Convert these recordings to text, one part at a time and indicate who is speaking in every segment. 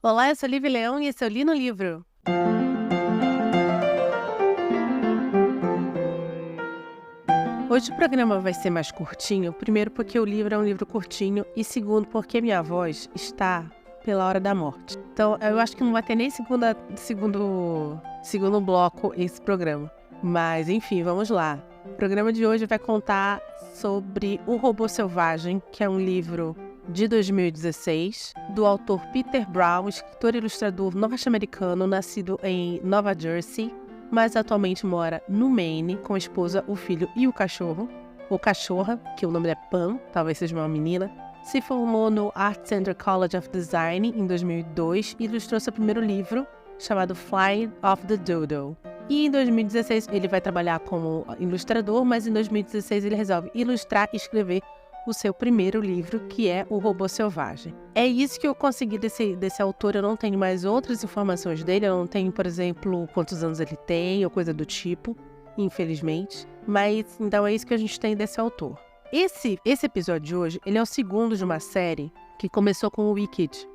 Speaker 1: Olá, eu sou Lívia Leão e esse é o Li no Livro. Hoje o programa vai ser mais curtinho, primeiro porque o livro é um livro curtinho e segundo porque minha voz está pela hora da morte. Então eu acho que não vai ter nem segundo bloco esse programa. Mas enfim, vamos lá. O programa de hoje vai contar sobre O Robô Selvagem, que é um livro de 2016, do autor Peter Brown, escritor e ilustrador norte-americano, nascido em Nova Jersey, mas atualmente mora no Maine com a esposa, o filho e o cachorro, ou cachorra, que o nome é Pam, talvez seja uma menina. Se formou no Art Center College of Design em 2002 e ilustrou seu primeiro livro, chamado Flight of the Dodo. E em 2016 ele vai trabalhar como ilustrador, mas em 2016 ele resolve ilustrar e escrever o seu primeiro livro, que é O Robô Selvagem. É isso que eu consegui desse autor, eu não tenho mais outras informações dele, eu não tenho, por exemplo, quantos anos ele tem, ou coisa do tipo, infelizmente. Mas, então, é isso que a gente tem desse autor. Esse episódio de hoje, ele é o segundo de uma série que começou com o Wicked,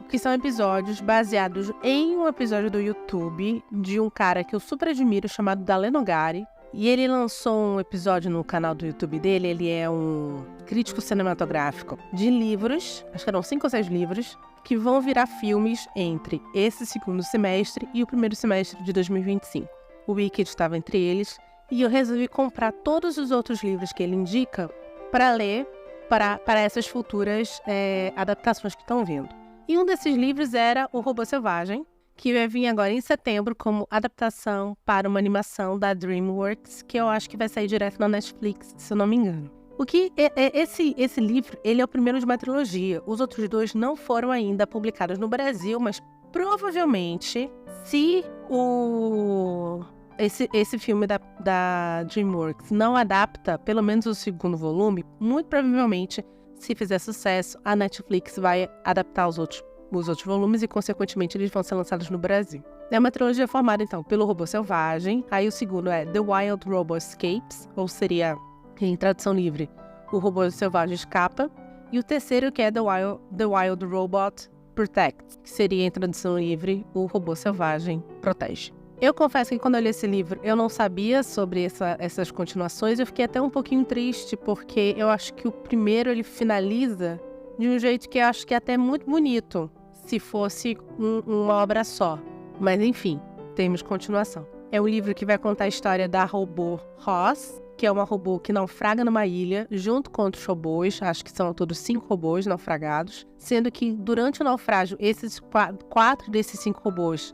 Speaker 1: que são episódios baseados em um episódio do YouTube de um cara que eu super admiro, chamado Dalee Nogari. E ele lançou um episódio no canal do YouTube dele, ele é um crítico cinematográfico de livros, acho que eram 5 ou 6 livros, que vão virar filmes entre esse segundo semestre e o primeiro semestre de 2025. O Wicked estava entre eles, e eu resolvi comprar todos os outros livros que ele indica para ler para essas futuras adaptações que estão vindo. E um desses livros era O Robô Selvagem, que vai vir agora em setembro como adaptação para uma animação da DreamWorks, que eu acho que vai sair direto na Netflix, se eu não me engano. Esse livro, ele é o primeiro de uma trilogia. Os outros 2 não foram ainda publicados no Brasil, mas provavelmente, se esse filme da DreamWorks não adapta pelo menos o segundo volume, muito provavelmente, se fizer sucesso, a Netflix vai adaptar os outros volumes e, consequentemente, eles vão ser lançados no Brasil. É uma trilogia formada, então, pelo Robô Selvagem. Aí o segundo é The Wild Robot Escapes, ou seria, em tradução livre, O Robô Selvagem Escapa. E o terceiro, que é The Wild Robot Protect, que seria, em tradução livre, O Robô Selvagem Protege. Eu confesso que quando eu li esse livro, eu não sabia sobre essas continuações. Eu fiquei até um pouquinho triste, porque eu acho que o primeiro, ele finaliza de um jeito que eu acho que é até muito bonito, se fosse uma obra só. Mas enfim, temos continuação. É um livro que vai contar a história da robô Ross, que é uma robô que naufraga numa ilha, junto com outros robôs, acho que são todos 5 robôs naufragados, sendo que durante o naufrágio, esses 4 desses 5 robôs,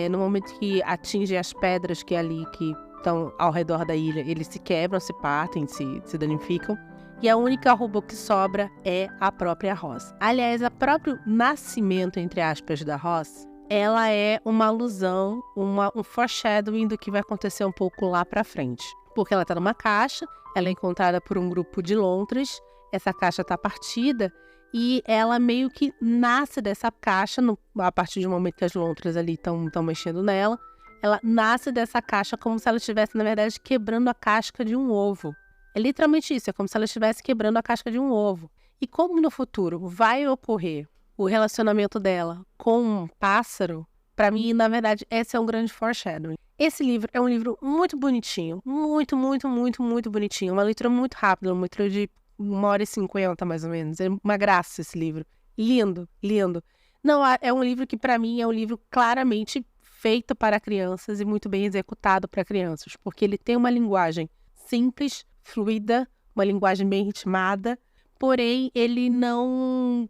Speaker 1: no momento que atingem as pedras que estão ao redor da ilha, eles se quebram, se partem, se danificam. E a única robô que sobra é a própria Ross. Aliás, o próprio nascimento, entre aspas, da Ross, ela é uma alusão, um foreshadowing do que vai acontecer um pouco lá pra frente. Porque ela tá numa caixa, ela é encontrada por um grupo de lontras, essa caixa tá partida e ela meio que nasce dessa caixa, a partir do momento que as lontras ali estão mexendo nela, ela nasce dessa caixa como se ela estivesse, na verdade, quebrando a casca de um ovo. É literalmente isso, é como se ela estivesse quebrando a casca de um ovo. E como no futuro vai ocorrer o relacionamento dela com um pássaro, para mim, na verdade, esse é um grande foreshadowing. Esse livro é um livro muito bonitinho, muito, muito, muito, muito bonitinho. Uma leitura muito rápida, uma leitura de 1h50, mais ou menos. É uma graça esse livro. Lindo, lindo. Não, é um livro que, para mim, é um livro claramente feito para crianças e muito bem executado para crianças, porque ele tem uma linguagem simples, fluida, uma linguagem bem ritmada, porém ele não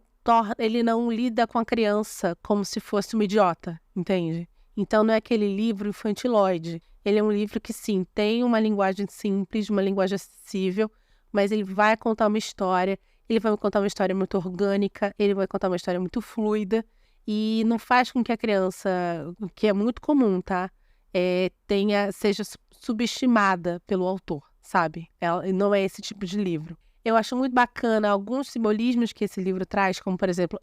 Speaker 1: lida com a criança como se fosse uma idiota, entende? Então não é aquele livro infantiloide, ele é um livro que sim, tem uma linguagem simples, uma linguagem acessível, mas ele vai contar uma história, ele vai contar uma história muito orgânica, ele vai contar uma história muito fluida e não faz com que a criança, que é muito comum, tá? Seja subestimada pelo autor, sabe? Não é esse tipo de livro. Eu acho muito bacana alguns simbolismos que esse livro traz, como, por exemplo,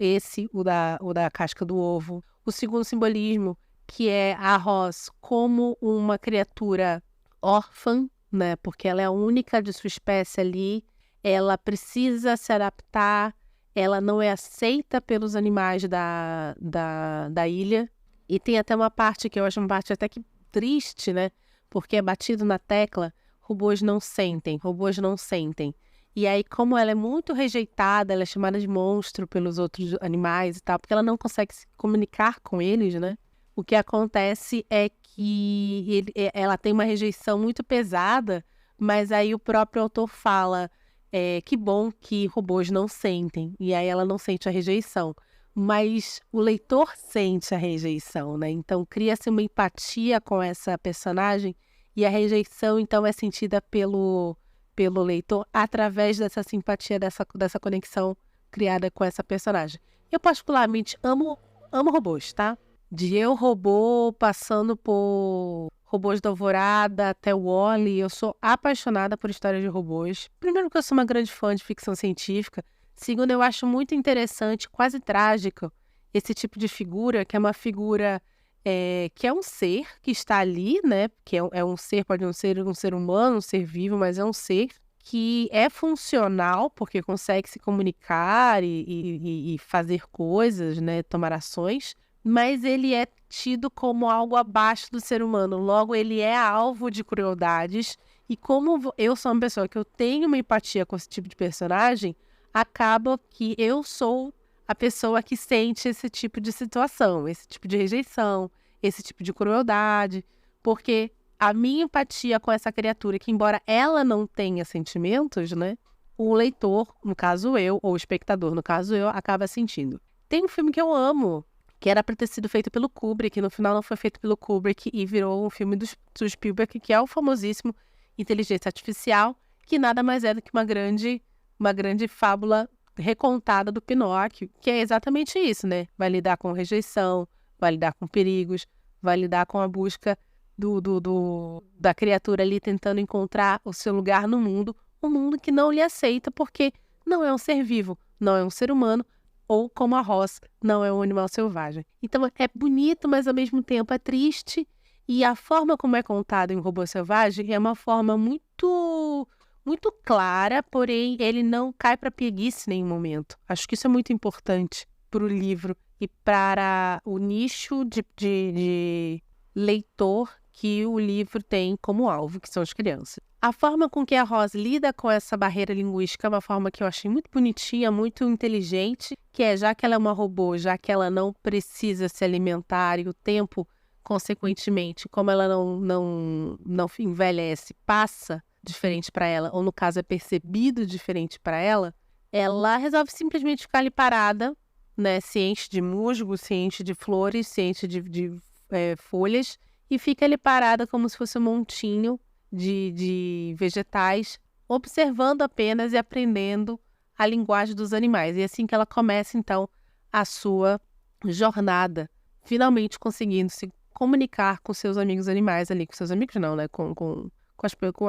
Speaker 1: o da casca do ovo. O segundo simbolismo, que é a Ross como uma criatura órfã, né? Porque ela é a única de sua espécie ali. Ela precisa se adaptar, ela não é aceita pelos animais da ilha. E tem até uma parte que eu acho uma parte até que triste, né? Porque é batido na tecla, robôs não sentem, robôs não sentem. E aí, como ela é muito rejeitada, ela é chamada de monstro pelos outros animais e tal, porque ela não consegue se comunicar com eles, né? O que acontece é que ela tem uma rejeição muito pesada, mas aí o próprio autor fala, que bom que robôs não sentem, e aí ela não sente a rejeição. Mas o leitor sente a rejeição, né? Então cria-se uma empatia com essa personagem e a rejeição, então, é sentida pelo leitor através dessa simpatia, dessa conexão criada com essa personagem. Eu particularmente amo robôs, tá? De Eu, Robô, passando por Robôs da Alvorada até o Wall-E, eu sou apaixonada por histórias de robôs. Primeiro que eu sou uma grande fã de ficção científica. Segundo, eu acho muito interessante, quase trágico, esse tipo de figura, que é uma figura que é um ser que está ali, né? Que é um ser, pode não ser um ser humano, um ser vivo, mas é um ser que é funcional, porque consegue se comunicar e fazer coisas, né? Tomar ações, mas ele é tido como algo abaixo do ser humano. Logo, ele é alvo de crueldades. E como eu sou uma pessoa que eu tenho uma empatia com esse tipo de personagem, acaba que eu sou a pessoa que sente esse tipo de situação, esse tipo de rejeição, esse tipo de crueldade, porque a minha empatia com essa criatura, que embora ela não tenha sentimentos, né, o leitor, no caso eu, ou o espectador, no caso eu, acaba sentindo. Tem um filme que eu amo, que era para ter sido feito pelo Kubrick, e no final não foi feito pelo Kubrick e virou um filme do Spielberg, que é o famosíssimo Inteligência Artificial, que nada mais é do que uma grande fábula recontada do Pinóquio, que é exatamente isso, né? Vai lidar com rejeição, vai lidar com perigos, vai lidar com a busca da criatura ali tentando encontrar o seu lugar no mundo, um mundo que não lhe aceita porque não é um ser vivo, não é um ser humano, ou como a Roz, não é um animal selvagem. Então é bonito, mas ao mesmo tempo é triste, e a forma como é contado em Um Robô Selvagem é uma forma muito clara, porém ele não cai para preguiça em nenhum momento. Acho que isso é muito importante para o livro e para o nicho de leitor que o livro tem como alvo, que são as crianças. A forma com que a Roz lida com essa barreira linguística é uma forma que eu achei muito bonitinha, muito inteligente, que é, já que ela é uma robô, já que ela não precisa se alimentar e o tempo, consequentemente, como ela não envelhece, passa diferente para ela, ou no caso é percebido diferente para ela, ela resolve simplesmente ficar ali parada, né, ciente de musgo, ciente de flores, ciente de folhas, e fica ali parada como se fosse um montinho de vegetais, observando apenas e aprendendo a linguagem dos animais. E assim que ela começa, então, a sua jornada, finalmente conseguindo se comunicar com seus amigos animais ali, com seus amigos não, né, com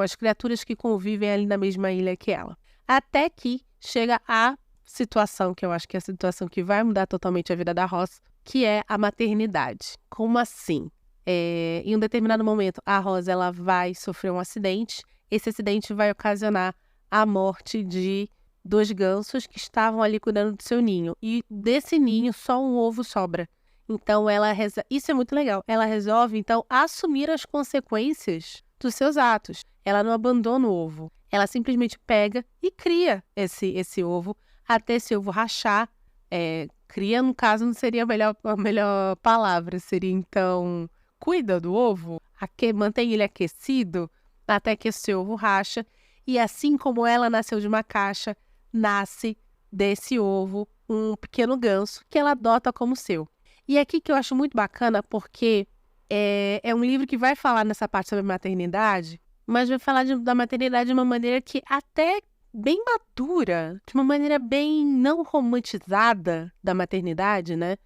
Speaker 1: as criaturas que convivem ali na mesma ilha que ela. Até que chega a situação, que eu acho que é a situação que vai mudar totalmente a vida da Roz, que é a maternidade. Como assim? Em um determinado momento, a Roz ela vai sofrer um acidente. Esse acidente vai ocasionar a morte de 2 gansos que estavam ali cuidando do seu ninho. E desse ninho, só um ovo sobra. Então, isso é muito legal. Ela resolve, então, assumir as consequências dos seus atos. Ela não abandona o ovo. Ela simplesmente pega e cria esse ovo, até esse ovo rachar. Cria, no caso, não seria a melhor palavra. Seria, então, cuida do ovo, mantém ele aquecido, até que esse ovo racha. E assim como ela nasceu de uma caixa, nasce desse ovo um pequeno ganso que ela adota como seu. E aqui que eu acho muito bacana, porque é um livro que vai falar nessa parte sobre maternidade, mas vai falar da maternidade de uma maneira que até bem madura, de uma maneira bem não romantizada da maternidade, né?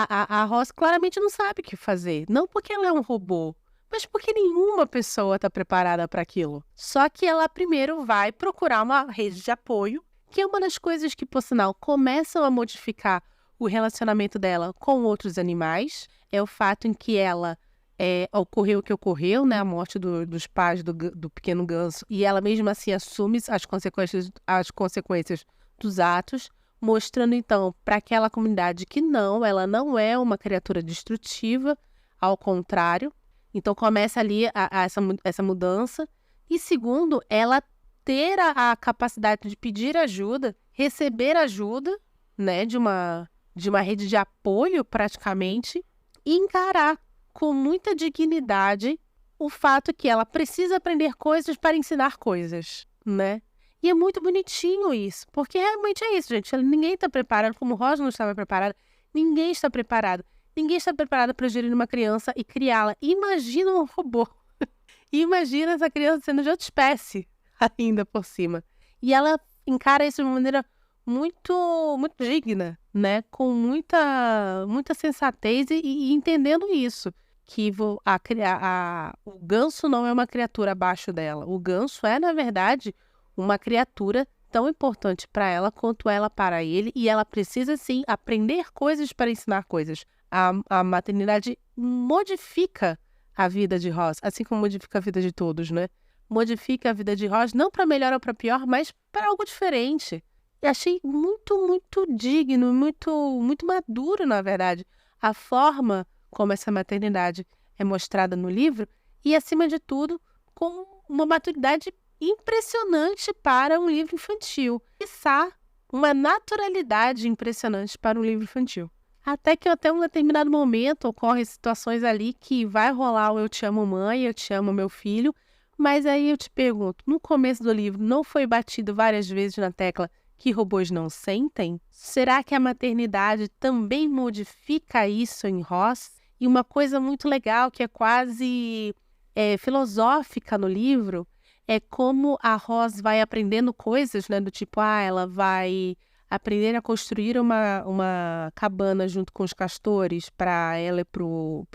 Speaker 1: A Roz claramente não sabe o que fazer. Não porque ela é um robô, mas porque nenhuma pessoa está preparada para aquilo. Só que ela primeiro vai procurar uma rede de apoio, que é uma das coisas que, por sinal, começam a modificar o relacionamento dela com outros animais. É o fato em que ela ocorreu o que ocorreu, né? A morte dos pais do pequeno ganso, e ela mesmo assim assume as consequências dos atos, mostrando então para aquela comunidade que não, ela não é uma criatura destrutiva, ao contrário. Então começa ali essa mudança. E segundo, ela ter a capacidade de pedir ajuda, receber ajuda, né, de uma rede de apoio praticamente, e encarar com muita dignidade o fato que ela precisa aprender coisas para ensinar coisas, né? E é muito bonitinho isso, porque realmente é isso, gente. Ninguém está preparado, como o Rosa não estava preparado, ninguém está preparado. Ninguém está preparado para gerir uma criança e criá-la. Imagina um robô. Imagina essa criança sendo de outra espécie, ainda por cima. E ela encara isso de uma maneira muito, muito digna, né? Com muita sensatez e entendendo isso. Que o ganso não é uma criatura abaixo dela. O ganso é, na verdade, uma criatura tão importante para ela quanto ela para ele. E ela precisa, sim, aprender coisas para ensinar coisas. A maternidade modifica a vida de Ross, assim como modifica a vida de todos, né? Modifica a vida de Ross, não para melhor ou para pior, mas para algo diferente. E achei muito, muito digno, muito, muito maduro, na verdade, a forma como essa maternidade é mostrada no livro e, acima de tudo, com uma maturidade impressionante para um livro infantil. Quiçá, uma naturalidade impressionante para um livro infantil. Até que até um determinado momento ocorrem situações ali que vai rolar o eu te amo mãe, eu te amo meu filho, mas aí eu te pergunto, no começo do livro não foi batido várias vezes na tecla que robôs não sentem? Será que a maternidade também modifica isso em Ross? E uma coisa muito legal que é quase filosófica no livro é como a Ross vai aprendendo coisas, né, do tipo, ela vai aprender a construir uma cabana junto com os castores para ela e pro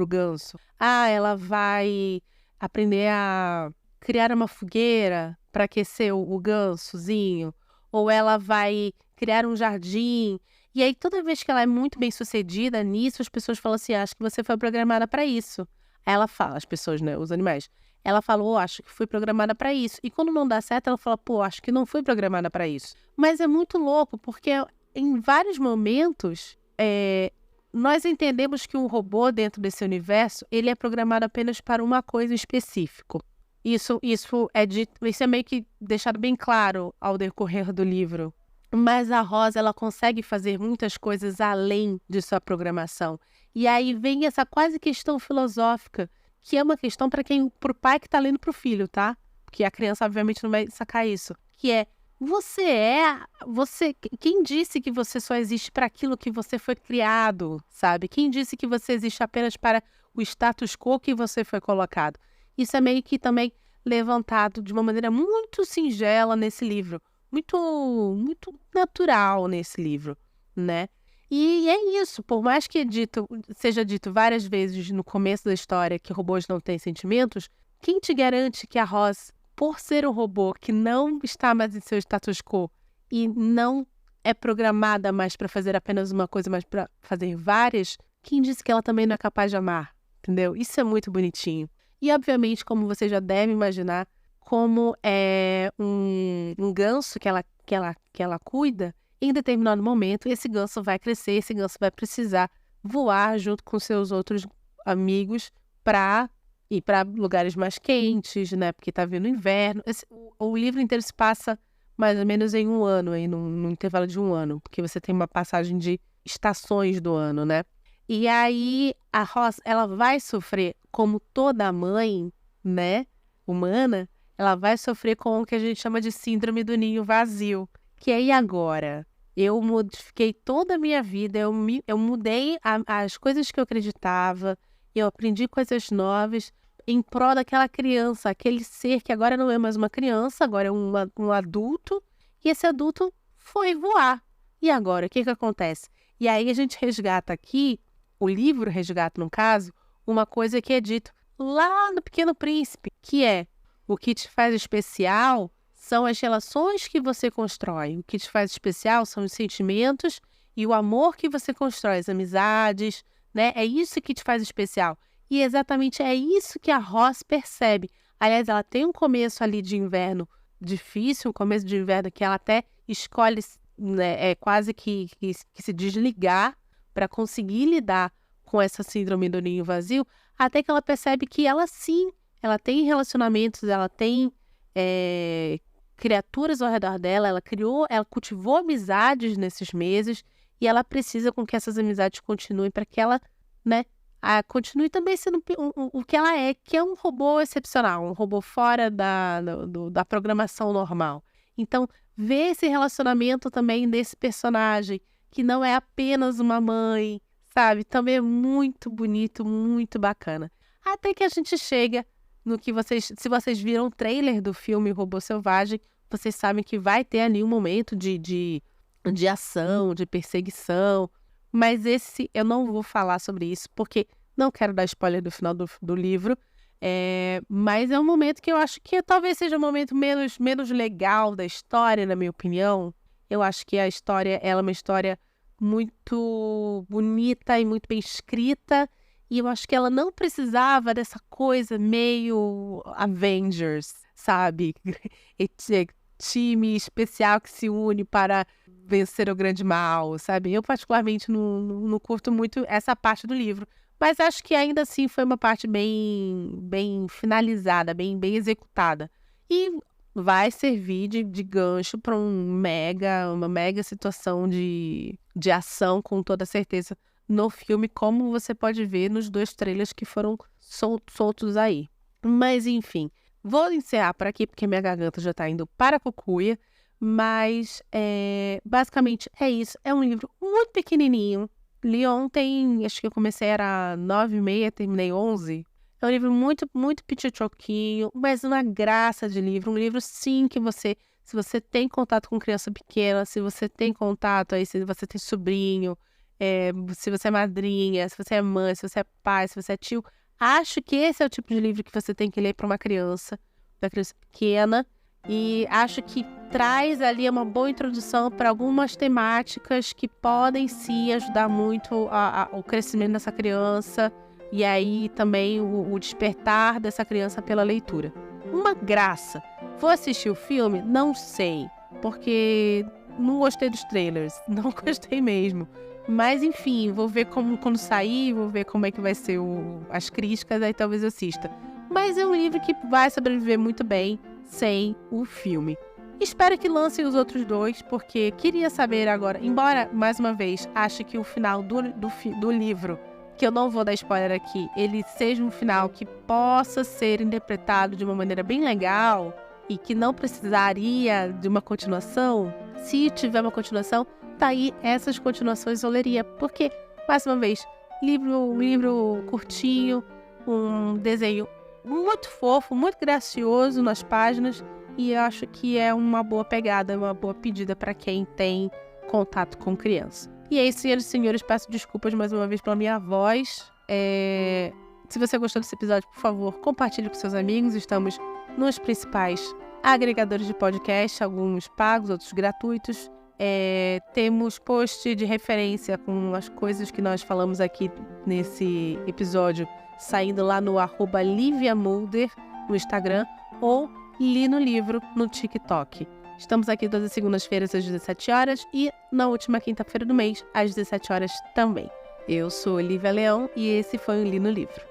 Speaker 1: ganso. Ela vai aprender a criar uma fogueira para aquecer o gansozinho. Ou ela vai criar um jardim. E aí, toda vez que ela é muito bem sucedida nisso, as pessoas falam assim, acho que você foi programada para isso. Aí ela fala, as pessoas, né, os animais. Ela falou, acho que fui programada para isso. E quando não dá certo, ela fala, acho que não fui programada para isso. Mas é muito louco, porque em vários momentos, nós entendemos que um robô dentro desse universo, ele é programado apenas para uma coisa específica. Isso é meio que deixado bem claro ao decorrer do livro. Mas a Rosa, ela consegue fazer muitas coisas além de sua programação. E aí vem essa quase questão filosófica, que é uma questão para o pai que está lendo para o filho, tá? Porque a criança, obviamente, não vai sacar isso. Que é, quem disse que você só existe para aquilo que você foi criado, sabe? Quem disse que você existe apenas para o status quo que você foi colocado? Isso é meio que também levantado de uma maneira muito singela nesse livro. Muito, muito natural nesse livro, né? E é isso, por mais que seja dito várias vezes no começo da história que robôs não têm sentimentos, quem te garante que a Ross, por ser um robô que não está mais em seu status quo e não é programada mais para fazer apenas uma coisa, mas para fazer várias, quem disse que ela também não é capaz de amar, entendeu? Isso é muito bonitinho. E, obviamente, como você já deve imaginar, como é um ganso que ela cuida, em determinado momento, esse ganso vai crescer, esse ganso vai precisar voar junto com seus outros amigos para ir para lugares mais quentes, né? Porque está vindo inverno. O livro inteiro se passa mais ou menos em um ano, aí, num intervalo de um ano, porque você tem uma passagem de estações do ano, né? E aí a Ross, ela vai sofrer, como toda mãe, né, humana, ela vai sofrer com o que a gente chama de síndrome do ninho vazio. Que aí agora, eu modifiquei toda a minha vida, eu mudei as coisas que eu acreditava, eu aprendi coisas novas em prol daquela criança, aquele ser que agora não é mais uma criança, agora é um adulto, e esse adulto foi voar. E agora, o que acontece? E aí a gente resgata aqui, o livro resgata, no caso, uma coisa que é dito lá no Pequeno Príncipe, que é o que te faz especial são as relações que você constrói. O que te faz especial são os sentimentos e o amor que você constrói, as amizades, né? É isso que te faz especial. E exatamente é isso que a Ross percebe. Aliás, ela tem um começo ali de inverno difícil, um começo de inverno que ela até escolhe né, quase que se desligar para conseguir lidar com essa síndrome do ninho vazio, até que ela percebe que ela sim, ela tem relacionamentos, ela tem criaturas ao redor dela, ela cultivou amizades nesses meses e ela precisa com que essas amizades continuem para que ela, né, continue também sendo o que ela é, que é um robô excepcional, um robô fora da programação normal. Então, ver esse relacionamento também desse personagem, que não é apenas uma mãe, sabe? Também é muito bonito, muito bacana. Até que a gente chega no que se vocês viram o trailer do filme Robô Selvagem, vocês sabem que vai ter ali um momento de ação, de perseguição. Mas eu não vou falar sobre isso, porque não quero dar spoiler do final do livro. Mas é um momento que eu acho que talvez seja um momento menos legal da história, na minha opinião. Eu acho que a história, ela é uma história muito bonita e muito bem escrita. E eu acho que ela não precisava dessa coisa meio Avengers, sabe? Time especial que se une para vencer o grande mal, sabe? Eu particularmente não curto muito essa parte do livro. Mas acho que ainda assim foi uma parte bem finalizada, bem executada. E vai servir de gancho para uma mega situação de ação, com toda certeza, no filme, como você pode ver nos 2 trailers que foram soltos aí. Mas, enfim, vou encerrar por aqui, porque minha garganta já está indo para a cucuia. Mas, basicamente, é isso. É um livro muito pequenininho. Li ontem, acho que eu comecei, era 9h30, terminei 11. É um livro muito, muito pitichoquinho, mas uma graça de livro. Um livro, sim, que se você tem contato com criança pequena, se você tem contato aí, se você tem sobrinho, se você é madrinha, se você é mãe, se você é pai, se você é tio, acho que esse é o tipo de livro que você tem que ler para uma criança pequena. E acho que traz ali uma boa introdução para algumas temáticas que podem sim ajudar muito o crescimento dessa criança e aí também o despertar dessa criança pela leitura. Uma graça. Vou assistir o filme? Não sei, porque não gostei dos trailers, não gostei mesmo. Mas enfim, vou ver quando sair, vou ver como é que vai ser as críticas, aí talvez eu assista. Mas é um livro que vai sobreviver muito bem sem o filme. Espero que lancem os outros 2, porque queria saber agora, embora, mais uma vez, ache que o final do livro, que eu não vou dar spoiler aqui, ele seja um final que possa ser interpretado de uma maneira bem legal e que não precisaria de uma continuação. Se tiver uma continuação, tá aí essas continuações eu leria, porque, mais uma vez, livro curtinho, um desenho muito fofo, muito gracioso nas páginas, e eu acho que é uma boa pegada, uma boa pedida para quem tem contato com criança. E é isso, senhoras e senhores, peço desculpas mais uma vez pela minha voz. Se você gostou desse episódio, por favor, compartilhe com seus amigos. Estamos nos principais agregadores de podcast, alguns pagos, outros gratuitos. Temos post de referência com as coisas que nós falamos aqui nesse episódio, saindo lá no @LiviaMulder no Instagram ou Li no Livro no TikTok. Estamos aqui todas as segundas-feiras às 17 horas e na última quinta-feira do mês às 17 horas também. Eu sou Lívia Leão e esse foi o Li no Livro.